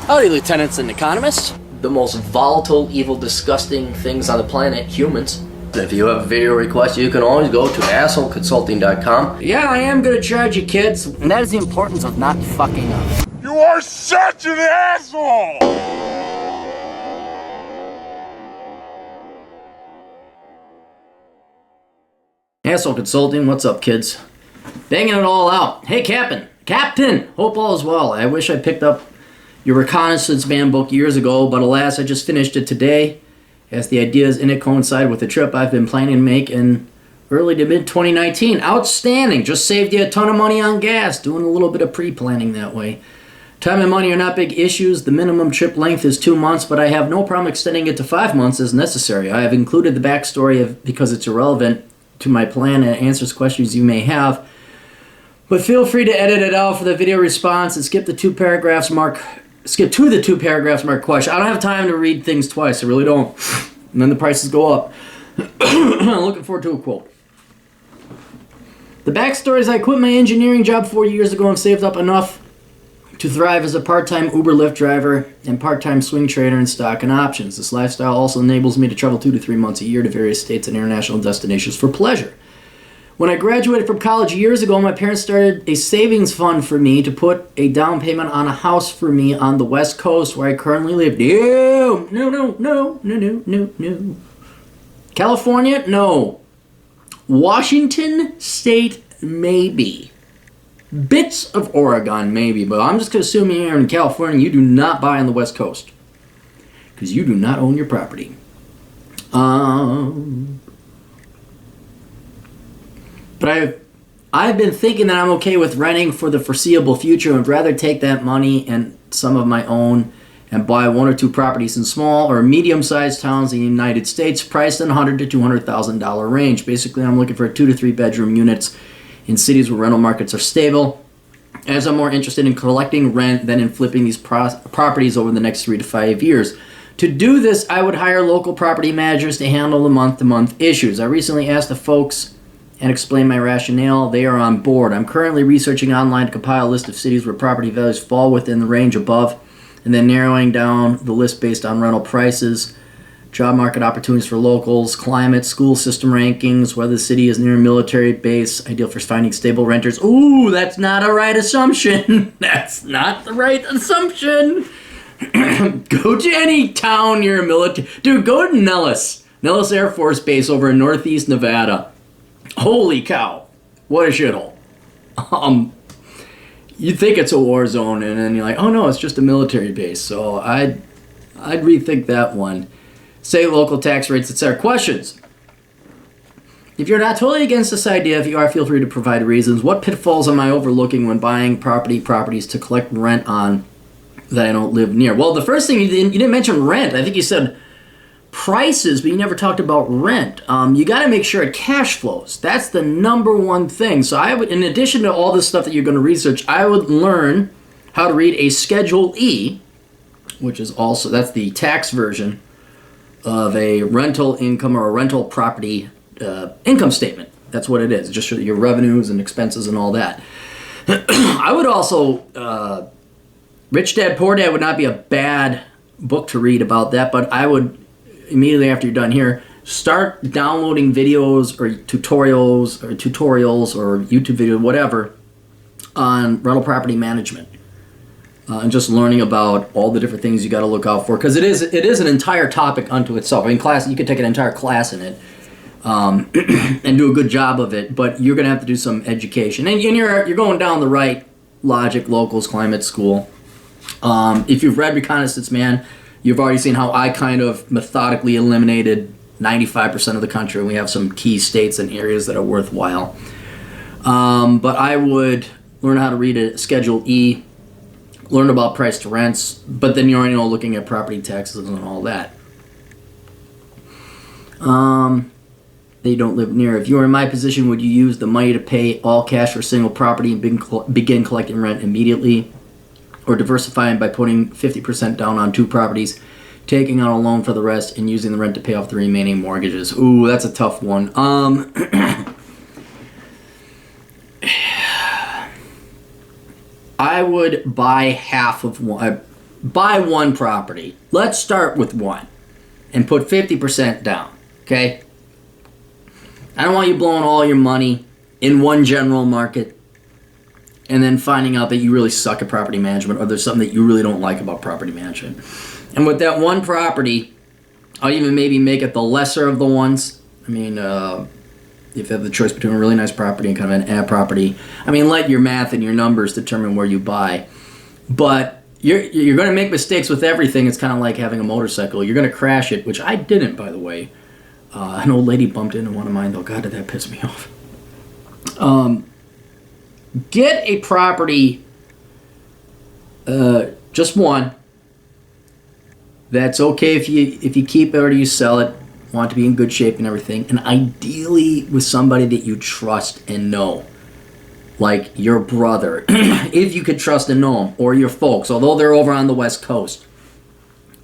Howdy, lieutenants and economists. The most volatile, evil, disgusting things on the planet, humans. If you have a video request, you can always go to assholeconsulting.com. Yeah, I am gonna charge you, kids. And that is the importance of not fucking up. You are such an asshole! Asshole Consulting, what's up, kids? Banging it all out. Hey, Captain, hope all is well. I wish I picked up your Reconnaissance Man book years ago, but alas, I just finished it today, as the ideas in it coincide with the trip I've been planning to make in early to mid-2019. Outstanding. Just saved you a ton of money on gas, doing a little bit of pre-planning that way. Time and money are not big issues. The minimum trip length is 2 months, but I have no problem extending it to 5 months as necessary. I have included the backstory because it's irrelevant to my plan and answers questions you may have. But feel free to edit it out for the video response and skip to the 2 paragraphs mark question. I don't have time to read things twice. I really don't. And then the prices go up. I'm looking forward to a quote. The backstory is I quit my engineering job 4 years ago and saved up enough to thrive as a part-time Uber Lyft driver and part-time swing trader in stock and options. This lifestyle also enables me to travel 2 to 3 months a year to various states and international destinations for pleasure. When I graduated from college years ago, my parents started a savings fund for me to put a down payment on a house for me on the West Coast where I currently live. No. California? No. Washington State? Maybe. Bits of Oregon? Maybe. But I'm just going to assume you're in California, you do not buy on the West Coast. Because you do not own your property. But I've been thinking that I'm okay with renting for the foreseeable future and would rather take that money and some of my own and buy 1 or 2 properties in small or medium-sized towns in the United States priced in $100,000 to $200,000 range. Basically, I'm looking for 2 to 3 bedroom units in cities where rental markets are stable, as I'm more interested in collecting rent than in flipping these properties over the next 3 to 5 years. To do this, I would hire local property managers to handle the month-to-month issues. I recently asked the folks and explain my rationale. They are on board. I'm currently researching online to compile a list of cities where property values fall within the range above, and then narrowing down the list based on rental prices, job market opportunities for locals, climate, school system rankings, whether the city is near a military base, ideal for finding stable renters. Ooh, that's not a right assumption. That's not the right assumption. Go to any town near a military. Dude, go to Nellis Air Force Base over in northeast Nevada. Holy cow, what a shithole. You'd think it's a war zone, and then you're like, oh no, it's just a military base. So I'd rethink that one. Say local tax rates, etc. Questions. If you're not totally against this idea, if you are, feel free to provide reasons. What pitfalls am I overlooking when buying properties to collect rent on that I don't live near? Well, the first thing, you didn't mention rent. I think you said prices, but you never talked about rent. You got to make sure it cash flows. That's the number one thing. So I would, in addition to all this stuff that you're going to research, I would learn how to read a Schedule E, which is also, that's the tax version of a rental income or a rental property income statement. That's what it is. Just show your revenues and expenses and all that. I would also, Rich Dad, Poor Dad would not be a bad book to read about that, but I would, immediately after you're done here, start downloading videos or tutorials or YouTube videos, whatever, on rental property management, and just learning about all the different things you got to look out for, because it is an entire topic unto itself. I mean, class, you could take an entire class in it and do a good job of it, but you're going to have to do some education, and you're going down the right logic, locals, climate, school. If you've read Reconnaissance Man, you've already seen how I kind of methodically eliminated 95% of the country, and we have some key states and areas that are worthwhile. But I would learn how to read a Schedule E, learn about price to rents, but then you're already looking at property taxes and all that. They don't live near. If you were in my position, would you use the money to pay all cash for a single property and begin collecting rent immediately? Or diversifying by putting 50% down on 2 properties, taking out a loan for the rest, and using the rent to pay off the remaining mortgages? Ooh, that's a tough one. I would buy half of one. buy one property. Let's start with one and put 50% down, okay? I don't want you blowing all your money in one general market and then finding out that you really suck at property management or there's something that you really don't like about property management. And with that one property, I'll even maybe make it the lesser of the ones. I mean, if you have the choice between a really nice property and kind of an ad property, I mean, let your math and your numbers determine where you buy. But you're going to make mistakes with everything. It's kind of like having a motorcycle. You're going to crash it, which I didn't, by the way. An old lady bumped into one of mine, though. God, did that piss me off. Get a property, just one. That's okay if you keep it or you sell it. Want to be in good shape and everything. And ideally with somebody that you trust and know. Like your brother, if you could trust and know them, or your folks, although they're over on the West Coast.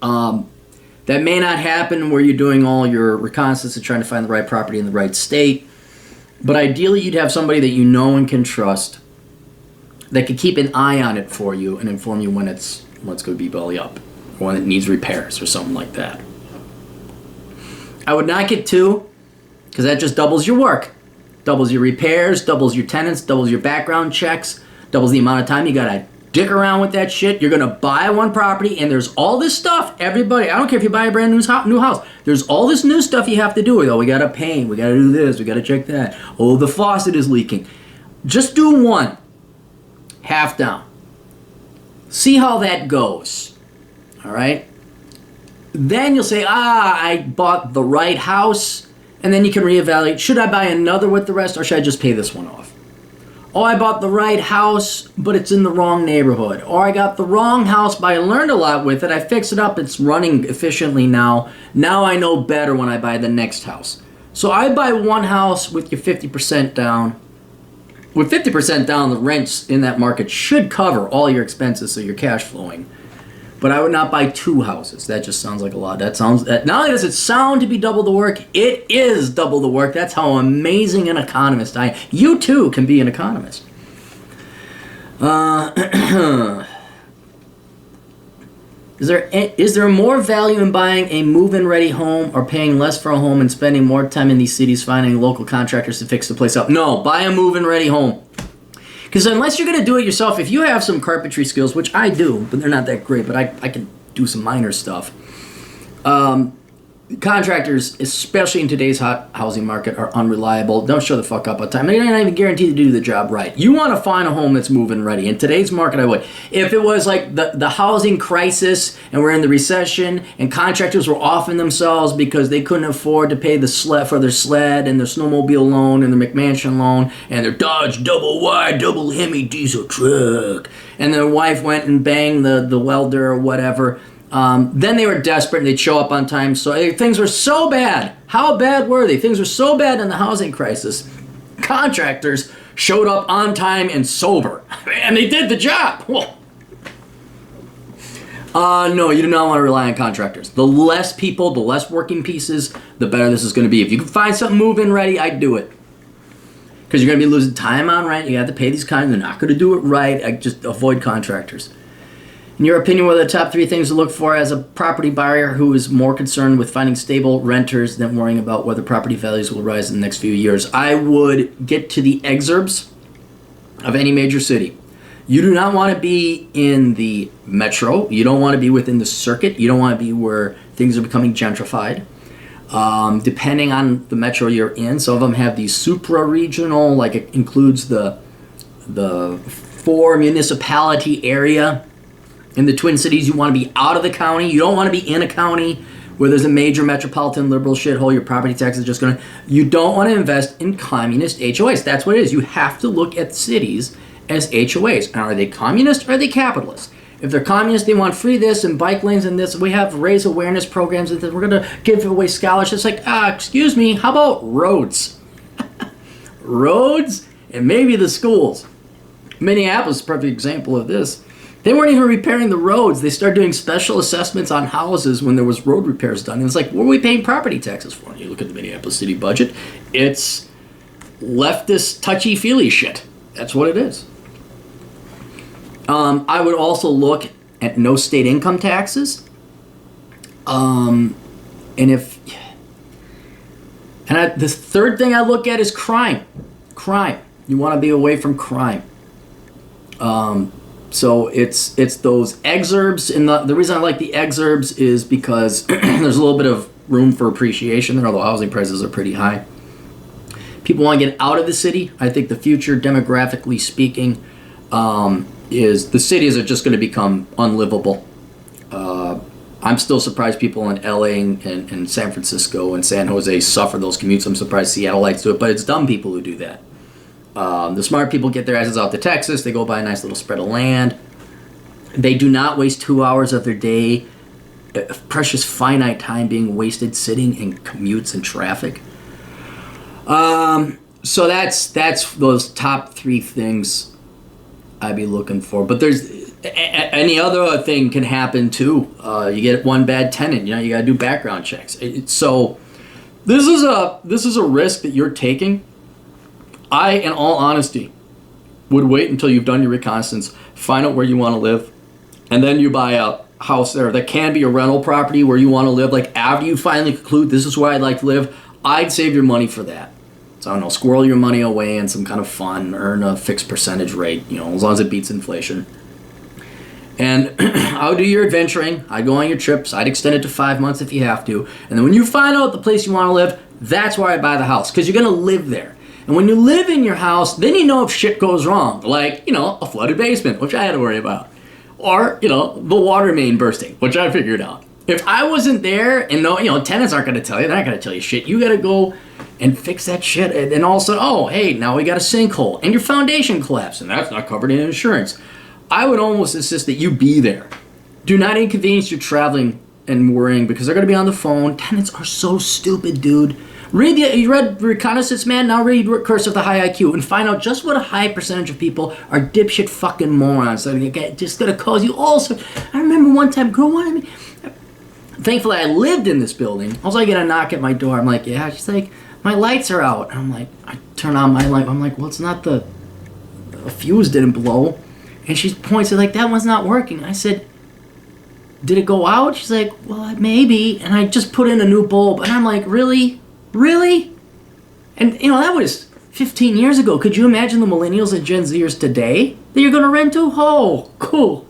That may not happen where you're doing all your reconnaissance and trying to find the right property in the right state. But ideally, you'd have somebody that you know and can trust that could keep an eye on it for you and inform you when it's going to be belly up, or when it needs repairs or something like that. I would not get two, because that just doubles your work. Doubles your repairs, doubles your tenants, doubles your background checks, doubles the amount of time you gotta dick around with that shit. You're gonna buy one property and there's all this stuff, everybody, I don't care if you buy a brand new house, there's all this new stuff you have to do. Oh, we gotta paint, we gotta do this, we gotta check that. Oh, the faucet is leaking. Just do one, half down. See how that goes, all right? Then you'll say, I bought the right house, and then you can reevaluate, should I buy another with the rest, or should I just pay this one off? Oh, I bought the right house, but it's in the wrong neighborhood. Or I got the wrong house, but I learned a lot with it. I fixed it up. It's running efficiently now. Now I know better when I buy the next house. So I buy one house with your 50% down. With 50% down, the rents in that market should cover all your expenses, so you're cash flowing. But I would not buy two houses. That just sounds like a lot. That not only does it sound to be double the work, it is double the work. That's how amazing an economist I am. You too can be an economist. Is there more value in buying a move-in ready home or paying less for a home and spending more time in these cities finding local contractors to fix the place up? No, buy a move-in ready home. Because unless you're going to do it yourself, if you have some carpentry skills, which I do, but they're not that great, but I can do some minor stuff. Contractors, especially in today's hot housing market, are unreliable. Don't show the fuck up on time. They're not even guaranteed to do the job right. You want to find a home that's move-in ready. In today's market, I would. If it was like the housing crisis and we're in the recession and contractors were offing themselves because they couldn't afford to pay the sled for their sled and their snowmobile loan and their McMansion loan and their Dodge double wide, double Hemi diesel truck, and their wife went and banged the welder or whatever, then they were desperate and they'd show up on time. So things were so bad. How bad were they? Things were so bad in the housing crisis. Contractors showed up on time and sober. And they did the job. No, you do not want to rely on contractors. The less people, the less working pieces, the better this is going to be. If you can find something move-in ready, I'd do it. Because you're going to be losing time on rent. You have to pay these kind. They're not going to do it right. I just avoid contractors. In your opinion, what are the top 3 things to look for as a property buyer who is more concerned with finding stable renters than worrying about whether property values will rise in the next few years? I would get to the exurbs of any major city. You do not want to be in the metro. You don't want to be within the circuit. You don't want to be where things are becoming gentrified. Depending on the metro you're in, some of them have these supra-regional, like it includes the 4 municipality area. In the Twin Cities, you want to be out of the county. You don't want to be in a county where there's a major metropolitan liberal shithole. Your property tax is just going to... You don't want to invest in communist HOAs. That's what it is. You have to look at cities as HOAs. Now, are they communist or are they capitalist? If they're communist, they want free this and bike lanes and this. We have raise awareness programs and we're going to give away scholarships. Like, excuse me, how about roads? Roads and maybe the schools. Minneapolis is a perfect example of this. They weren't even repairing the roads. They started doing special assessments on houses when there was road repairs done. It was like, what are we paying property taxes for? And you look at the Minneapolis city budget, it's leftist touchy-feely shit. That's what it is. I would also look and no state income taxes. The third thing I look at is crime. Crime. You want to be away from crime. So it's those exurbs, and the reason I like the exurbs is because there's a little bit of room for appreciation there, although housing prices are pretty high. People want to get out of the city. I think the future, demographically speaking, is the cities are just going to become unlivable. I'm still surprised people in LA and San Francisco and San Jose suffer those commutes. I'm surprised Seattleites do it, but it's dumb people who do that. The smart people get their asses out to Texas. They go buy a nice little spread of land. They do not waste 2 hours of their day, precious finite time being wasted sitting in commutes and traffic. So that's those top 3 things I'd be looking for. But there's any other thing can happen too. You get one bad tenant, you got to do background checks. So this is a risk that you're taking. I, in all honesty, would wait until you've done your reconnaissance, find out where you want to live, and then you buy a house there that can be a rental property where you want to live. Like after you finally conclude this is where I'd like to live, I'd save your money for that. So I don't know, squirrel your money away in some kind of fund, earn a fixed percentage rate, as long as it beats inflation. And I would do your adventuring. I'd go on your trips. I'd extend it to 5 months if you have to. And then when you find out the place you want to live, that's where I buy the house, because you're going to live there. And when you live in your house, then you know if shit goes wrong, like, a flooded basement, which I had to worry about, or, the water main bursting, which I figured out. If I wasn't there, and tenants aren't going to tell you, they're not going to tell you shit. You got to go and fix that shit. And then all of a sudden, oh, hey, now we got a sinkhole, and your foundation collapsed, and that's not covered in insurance. I would almost insist that you be there. Do not inconvenience your traveling and worrying, because they're going to be on the phone. Tenants are so stupid, dude. You read Reconnaissance Man? Now read Curse of the High IQ and find out just what a high percentage of people are dipshit fucking morons. So just gonna cause you all sorts. I remember one time, girl wanted me. Thankfully, I lived in this building. Also, I get a knock at my door. I'm like, yeah. She's like, my lights are out. And I'm like, I turn on my light. I'm like, well, it's not the fuse didn't blow. And she points it like, that one's not working. I said, did it go out? She's like, well, maybe. And I just put in a new bulb. And I'm like, really? Really? And, that was 15 years ago. Could you imagine the millennials and Gen Zers today that you're going to rent to? Oh, cool.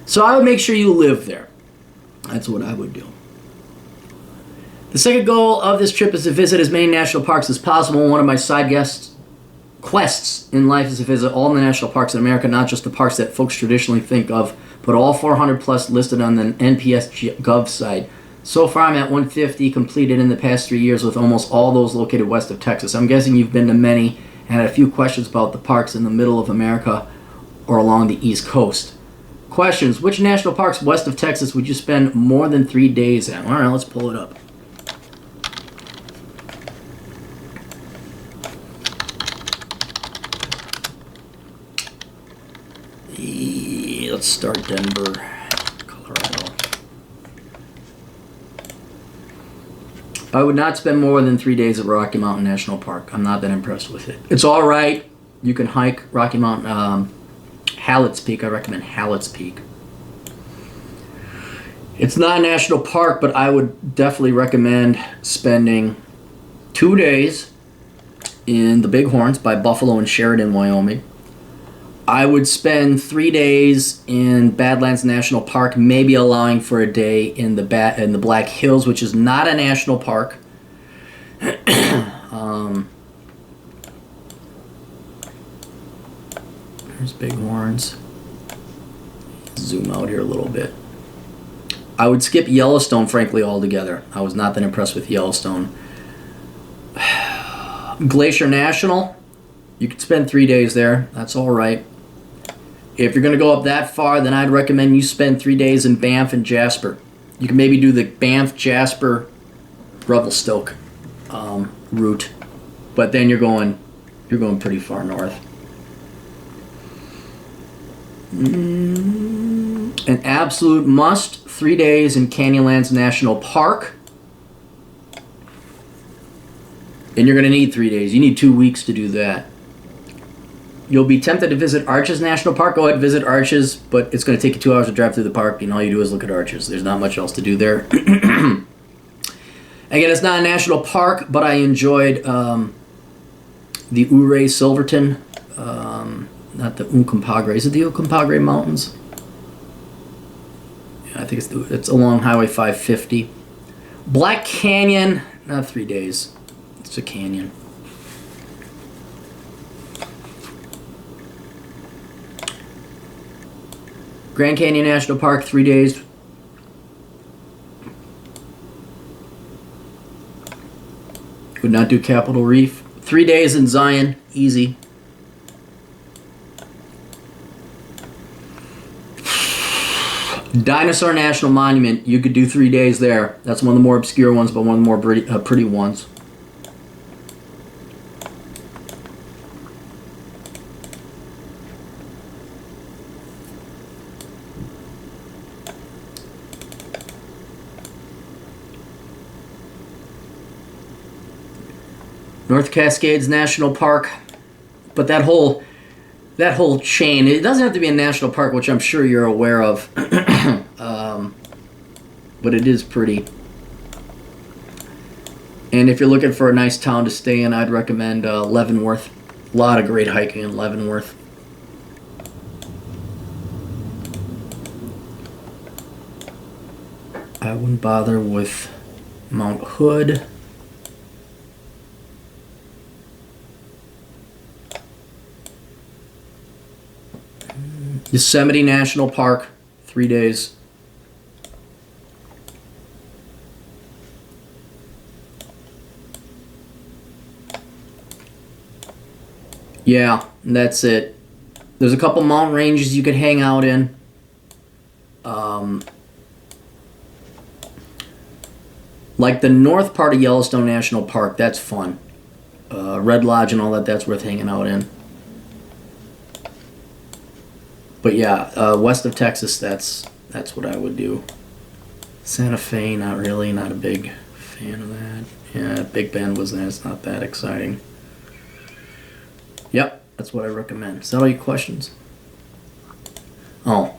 So I would make sure you live there. That's what I would do. The second goal of this trip is to visit as many national parks as possible. One of my side quests in life is to visit all the national parks in America, not just the parks that folks traditionally think of, but all 400 plus listed on the NPS Gov site. So far, I'm at 150 completed in the past 3 years, with almost all those located west of Texas. I'm guessing you've been to many and had a few questions about the parks in the middle of America or along the East Coast. Questions: which national parks west of Texas would you spend more than 3 days at? All right, let's pull it up. Let's start Denver, Colorado. I would not spend more than 3 days at Rocky Mountain National Park. I'm not that impressed with it. It's all right. You can hike Rocky Mountain, Hallett's Peak. I recommend Hallett's Peak. It's not a national park, but I would definitely recommend spending 2 days in the Bighorns by Buffalo and Sheridan, Wyoming. I would spend 3 days in Badlands National Park, maybe allowing for a day in the Black Hills, which is not a national park. There's Bighorns. Zoom out here a little bit. I would skip Yellowstone, frankly, altogether. I was not that impressed with Yellowstone. Glacier National, you could spend 3 days there. That's all right. If you're going to go up that far, then I'd recommend you spend 3 days in Banff and Jasper. You can maybe do the Banff, Jasper, Revelstoke route, but then you're going pretty far north. An absolute must: 3 days in Canyonlands National Park. And you're going to need 3 days. You need 2 weeks to do that. You'll be tempted to visit Arches National Park. Go ahead and visit Arches, but it's going to take you 2 hours to drive through the park, and all you do is look at Arches. There's not much else to do there. Again, it's not a national park, but I enjoyed the Ouray Silverton, not the Uncompahgre. Is it the Uncompahgre Mountains? Yeah, I think it's along Highway 550. Black Canyon, not 3 days. It's a canyon. Grand Canyon National Park, 3 days. Would not do Capitol Reef. 3 days in Zion, easy. Dinosaur National Monument, you could do 3 days there. That's one of the more obscure ones, but one of the more pretty ones. North Cascades National Park, but that whole chain, it doesn't have to be a national park, which I'm sure you're aware of, but it is pretty. And if you're looking for a nice town to stay in, I'd recommend Leavenworth. A lot of great hiking in Leavenworth. I wouldn't bother with Mount Hood. Yosemite National Park, 3 days. Yeah, that's it. There's a couple mountain ranges you could hang out in. Like the north part of Yellowstone National Park, that's fun. Red Lodge and all that, that's worth hanging out in. But yeah, west of Texas, that's what I would do. Santa Fe, not really, not a big fan of that. Yeah, Big Bend was there, it's not that exciting. Yep, that's what I recommend. Is that all your questions? Oh,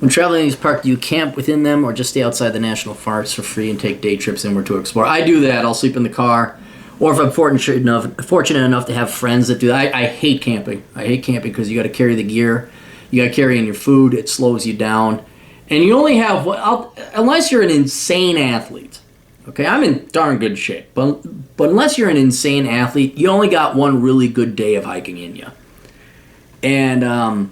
when traveling in these parks, do you camp within them or just stay outside the national parks for free and take day trips inward to explore? I do that. I'll sleep in the car. Or if I'm fortunate enough to have friends that do that. I hate camping. I hate camping because you got to carry the gear. You got to carry in your food. It slows you down. And you only have, unless you're an insane athlete. Okay, I'm in darn good shape. But unless you're an insane athlete, you only got one really good day of hiking in you. And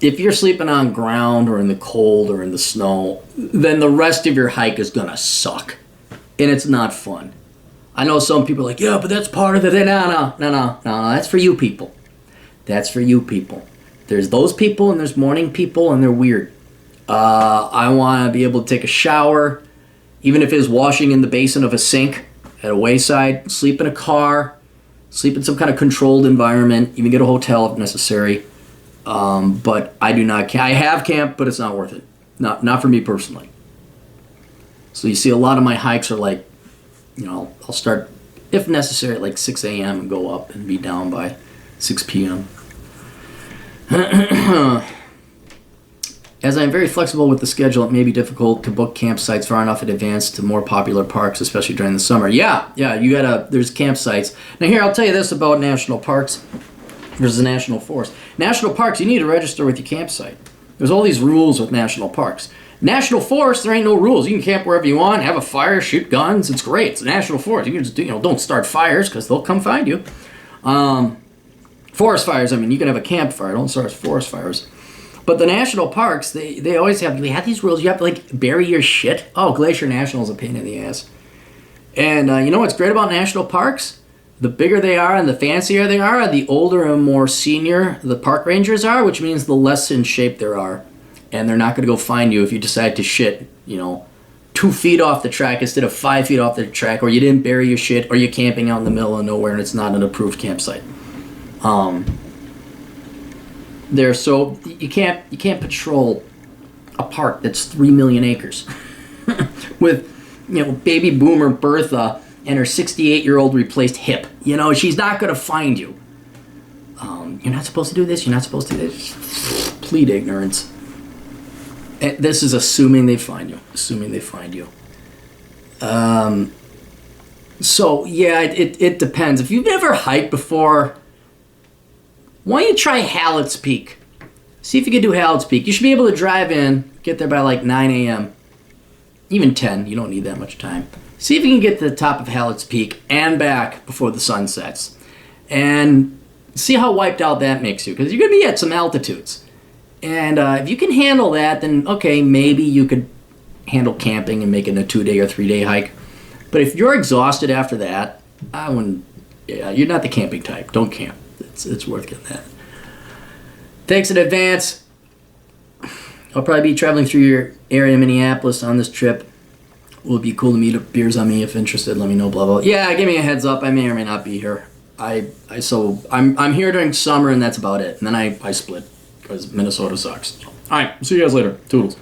if you're sleeping on ground or in the cold or in the snow, then the rest of your hike is going to suck. And it's not fun. I know some people are like, yeah, but that's part of it. No, that's for you people. That's for you people. There's those people and there's morning people and they're weird. I want to be able to take a shower, even if it's washing in the basin of a sink at a wayside, sleep in a car, sleep in some kind of controlled environment, even get a hotel if necessary. But I do not camp. I have camped, but it's not worth it. Not for me personally. So you see a lot of my hikes are like, I'll start, if necessary, at like 6 a.m. and go up and be down by 6 p.m. As I am very flexible with the schedule, it may be difficult to book campsites far enough in advance to more popular parks, especially during the summer. Yeah, there's campsites. Now here, I'll tell you this about national parks versus a national forest. National parks, you need to register with your campsite. There's all these rules with national parks. National forest, there ain't no rules. You can camp wherever you want, have a fire, shoot guns. It's great. It's a national forest. You can just don't start fires because they'll come find you. Forest fires, you can have a campfire. Don't start forest fires. But the national parks, they always have these rules. You have to bury your shit. Oh, Glacier National is a pain in the ass. And you know what's great about national parks? The bigger they are and the fancier they are, the older and more senior the park rangers are, which means the less in shape there are. And they're not going to go find you if you decide to shit, 2 feet off the track instead of 5 feet off the track, or you didn't bury your shit, or you're camping out in the middle of nowhere and it's not an approved campsite. You can't patrol a park that's 3 million acres with baby boomer Bertha and her 68-year-old replaced hip. She's not going to find you. You're not supposed to do this. You're not supposed to do this. Plead ignorance. And this is assuming they find you. So, yeah, it depends. If you've never hiked before, why don't you try Hallett's Peak? See if you can do Hallett's Peak. You should be able to drive in, get there by like 9 a.m. Even 10. You don't need that much time. See if you can get to the top of Hallett's Peak and back before the sun sets. And see how wiped out that makes you. Because you're going to be at some altitudes. And if you can handle that, then okay, maybe you could handle camping and making a 2-day or 3-day hike. But if you're exhausted after that, I wouldn't. Yeah, you're not the camping type. Don't camp. It's worth getting that. Thanks in advance. I'll probably be traveling through your area, Minneapolis, on this trip. Will be cool to meet up. Beers on me if interested. Let me know. Blah blah. Yeah, give me a heads up. I may or may not be here. I'm here during summer and that's about it. And then I split because Minnesota sucks. All right, see you guys later. Toodles.